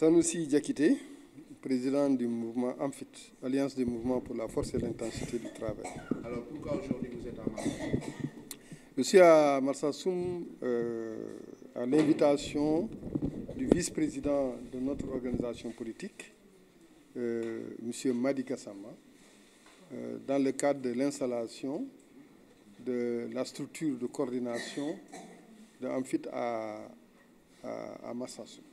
Sanoussi Diakité, président du mouvement AMFIT, Alliance des mouvements pour la force et l'intensité du travail. Alors pourquoi aujourd'hui vous êtes à Marsassoum? Je suis à Marsassoum à l'invitation du vice-président de notre organisation politique, M. Madi Gassama, dans le cadre de l'installation de la structure de coordination de AMFIT à Marsassoum.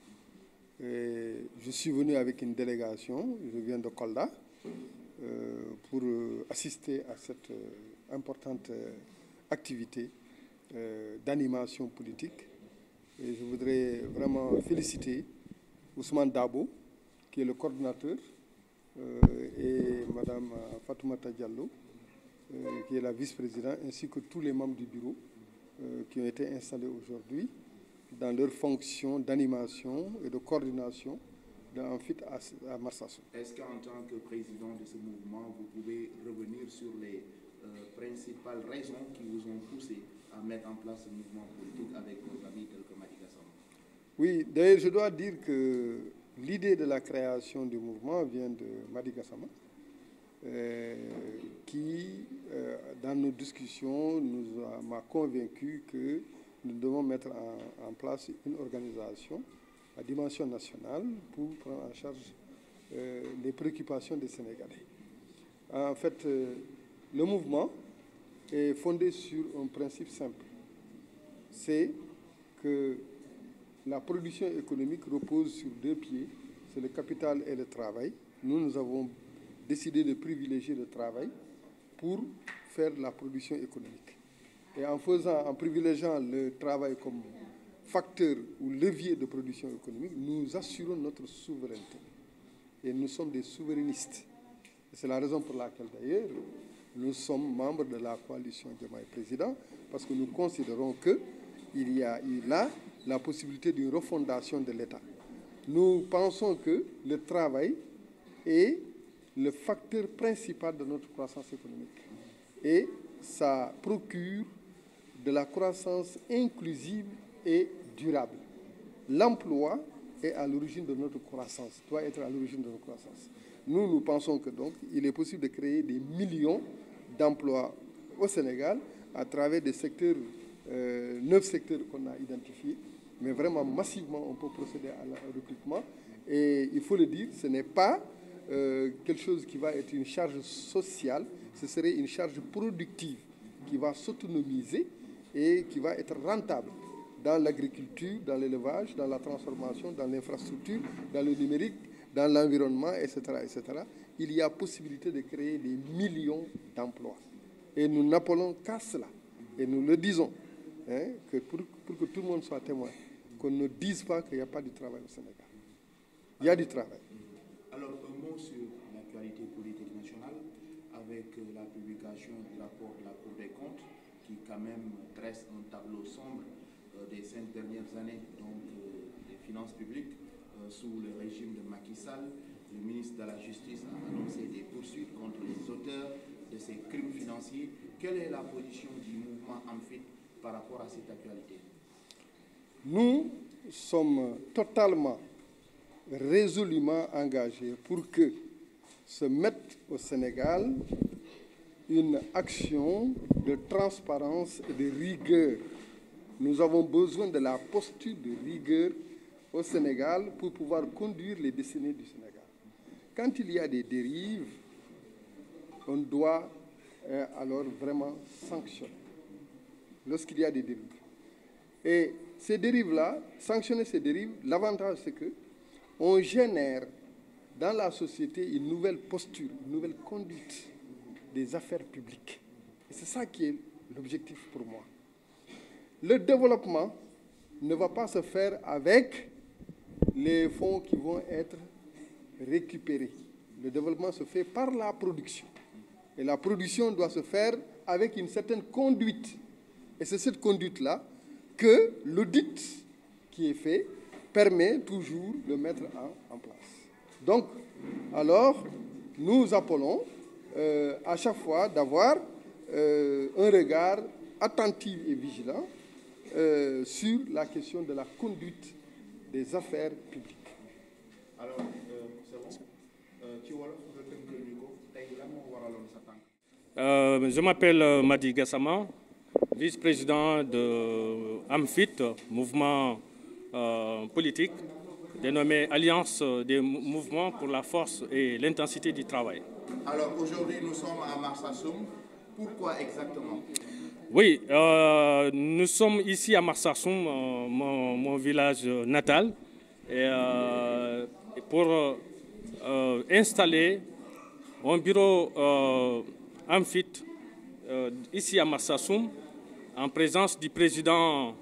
Je suis venu avec une délégation, je viens de Kolda, pour assister à cette importante activité d'animation politique. Et je voudrais vraiment féliciter Ousmane Dabo, qui est le coordinateur, et Mme Fatoumata Diallo, qui est la vice-présidente, ainsi que tous les membres du bureau qui ont été installés aujourd'hui dans leur fonction d'animation et de coordination d'AMFIT à Marsassoum. Est-ce qu'en tant que président de ce mouvement, vous pouvez revenir sur les principales raisons qui vous ont poussé à mettre en place ce mouvement politique avec vos amis tels que Madi Gassama? Oui, d'ailleurs, je dois dire que l'idée de la création du mouvement vient de Madi Gassama, qui, dans nos discussions, m'a convaincu que nous devons mettre en place une organisation à dimension nationale pour prendre en charge les préoccupations des Sénégalais. En fait, le mouvement est fondé sur un principe simple. C'est que la production économique repose sur deux pieds, c'est le capital et le travail. Nous avons décidé de privilégier le travail pour faire la production économique. Et en privilégiant le travail comme facteur ou levier de production économique, nous assurons notre souveraineté. Et nous sommes des souverainistes. C'est la raison pour laquelle, d'ailleurs, nous sommes membres de la coalition Diomaye Président, parce que nous considérons qu'il y a eu là la possibilité d'une refondation de l'État. Nous pensons que le travail est le facteur principal de notre croissance économique. Et ça procure de la croissance inclusive et durable. L'emploi est à l'origine de notre croissance, doit être à l'origine de notre croissance. Nous pensons que donc il est possible de créer des millions d'emplois au Sénégal à travers des secteurs, 9 secteurs qu'on a identifiés, mais vraiment massivement on peut procéder à un recrutement. Et il faut le dire, ce n'est pas quelque chose qui va être une charge sociale, ce serait une charge productive qui va s'autonomiser et qui va être rentable dans l'agriculture, dans l'élevage, dans la transformation, dans l'infrastructure, dans le numérique, dans l'environnement, etc., etc. Il y a possibilité de créer des millions d'emplois. Et nous n'appelons qu'à cela. Et nous le disons, que pour que tout le monde soit témoin, qu'on ne dise pas qu'il n'y a pas de travail au Sénégal. Il y a du travail. Alors, un mot sur l'actualité politique nationale, avec la publication du rapport de la Cour des comptes, qui quand même dresse un tableau sombre des 5 dernières années des finances publiques sous le régime de Macky Sall. Le ministre de la Justice a annoncé des poursuites contre les auteurs de ces crimes financiers. Quelle est la position du mouvement AMFIT par rapport à cette actualité? Nous sommes totalement, résolument engagés pour que se mette au Sénégal une action de transparence et de rigueur. Nous avons besoin de la posture de rigueur au Sénégal pour pouvoir conduire les décennies du Sénégal. Quand il y a des dérives, on doit alors vraiment sanctionner lorsqu'il y a des dérives. Et ces dérives-là, sanctionner ces dérives, l'avantage c'est qu'on génère dans la société une nouvelle posture, une nouvelle conduite des affaires publiques. Et c'est ça qui est l'objectif pour moi. Le développement ne va pas se faire avec les fonds qui vont être récupérés. Le développement se fait par la production. Et la production doit se faire avec une certaine conduite. Et c'est cette conduite-là que l'audit qui est fait permet toujours de mettre en place. Donc, alors, nous appelons à chaque fois d'avoir un regard attentif et vigilant sur la question de la conduite des affaires publiques. Alors, c'est bon. Ci wolof nga tënkal ñu ko tey lan moo waraloon sa tànk. Je m'appelle Madi Gassama, vice-président de AMFIT, mouvement politique dénommé Alliance des mouvements pour la force et l'intensité du travail. Alors aujourd'hui nous sommes à Marsassoum. Pourquoi exactement? Oui, nous sommes ici à Marsassoum, mon village natal, pour installer un bureau AMFIT ici à Marsassoum en présence du président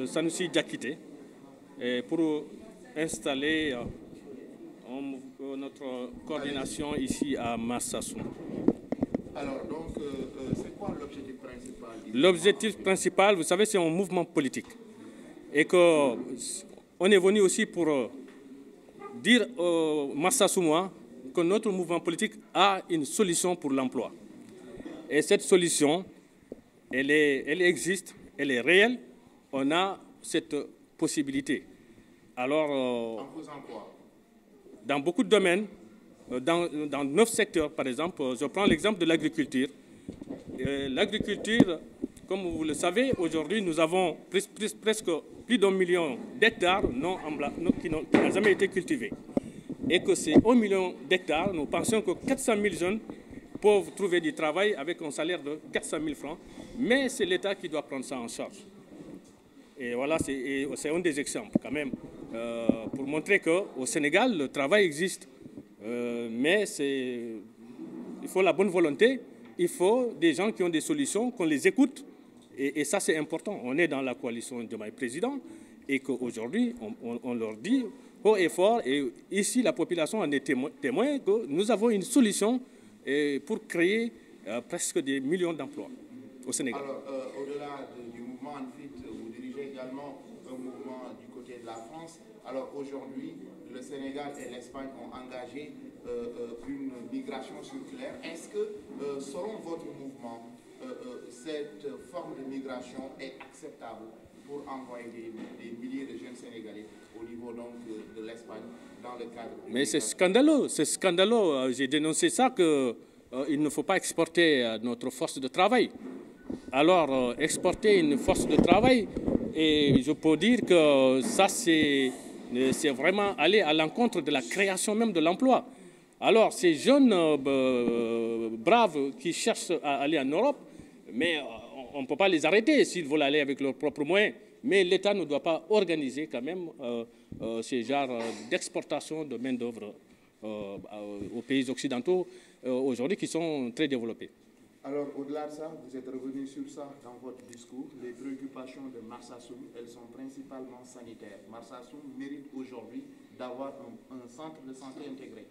Sanoussi Diakité pour installer notre coordination ici à Marsassoum. Alors donc c'est quoi l'objectif principal? L'objectif principal, vous savez, c'est un mouvement politique et qu'on est venu aussi pour dire aux Marsassoumois que notre mouvement politique a une solution pour l'emploi. Et cette solution, elle existe, elle est réelle. On a cette possibilité. Alors, en faisant quoi? Dans beaucoup de domaines, dans 9 secteurs, par exemple, je prends l'exemple de l'agriculture. L'agriculture, comme vous le savez, aujourd'hui, nous avons presque plus d'1 million d'hectares qui n'ont jamais été cultivés. Et que ces 1 million d'hectares, nous pensons que 400 000 jeunes peuvent trouver du travail avec un salaire de 400 000 francs. Mais c'est l'État qui doit prendre ça en charge. Et voilà, c'est un des exemples quand même, pour montrer qu'au Sénégal, le travail existe. Mais il faut la bonne volonté, il faut des gens qui ont des solutions, qu'on les écoute. Et ça, c'est important. On est dans la coalition de my président et qu'aujourd'hui, on leur dit haut et fort, et ici, la population en est témoin, que nous avons une solution pour créer presque des millions d'emplois au Sénégal. Alors, au-delà du mouvement AMFIT, vous dirigez également un mouvement du côté de la France. Alors aujourd'hui, le Sénégal et l'Espagne ont engagé une migration circulaire. Est-ce que, selon votre mouvement, cette forme de migration est acceptable pour envoyer des milliers de jeunes Sénégalais au niveau donc de l'Espagne dans le cadre... Mais c'est scandaleux, c'est scandaleux. J'ai dénoncé ça, qu'il ne faut pas exporter notre force de travail. Alors, exporter une force de travail, et je peux dire que ça, c'est vraiment aller à l'encontre de la création même de l'emploi. Alors, ces jeunes braves qui cherchent à aller en Europe, mais on ne peut pas les arrêter s'ils veulent aller avec leurs propres moyens. Mais l'État ne doit pas organiser quand même ces genres d'exportation de main-d'œuvre aux pays occidentaux aujourd'hui qui sont très développés. Alors, au-delà de ça, vous êtes revenu sur ça dans votre discours. Les préoccupations de Marsassoum, elles sont principalement sanitaires. Marsassoum mérite aujourd'hui d'avoir un centre de santé intégré.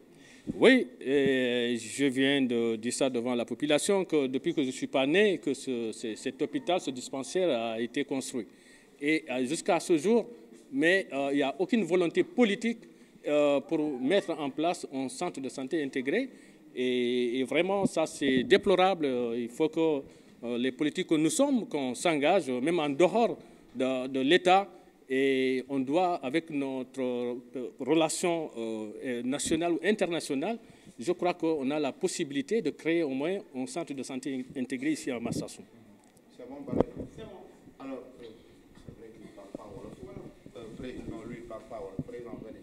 Oui, je viens de dire ça devant la population, que depuis que je ne suis pas né, que cet hôpital, ce dispensaire a été construit. Et jusqu'à ce jour, mais il n'y a aucune volonté politique pour mettre en place un centre de santé intégré. Et vraiment, ça, c'est déplorable. Il faut que les politiques que nous sommes, qu'on s'engage, même en dehors de l'État, et on doit, avec notre relation nationale ou internationale, je crois qu'on a la possibilité de créer au moins un centre de santé intégré ici à Marsassoum. C'est bon, Balé? C'est bon. Alors, c'est vrai qu'il ne parle pas wolof. Non, lui, il ne parle pas wolof. Président, venez.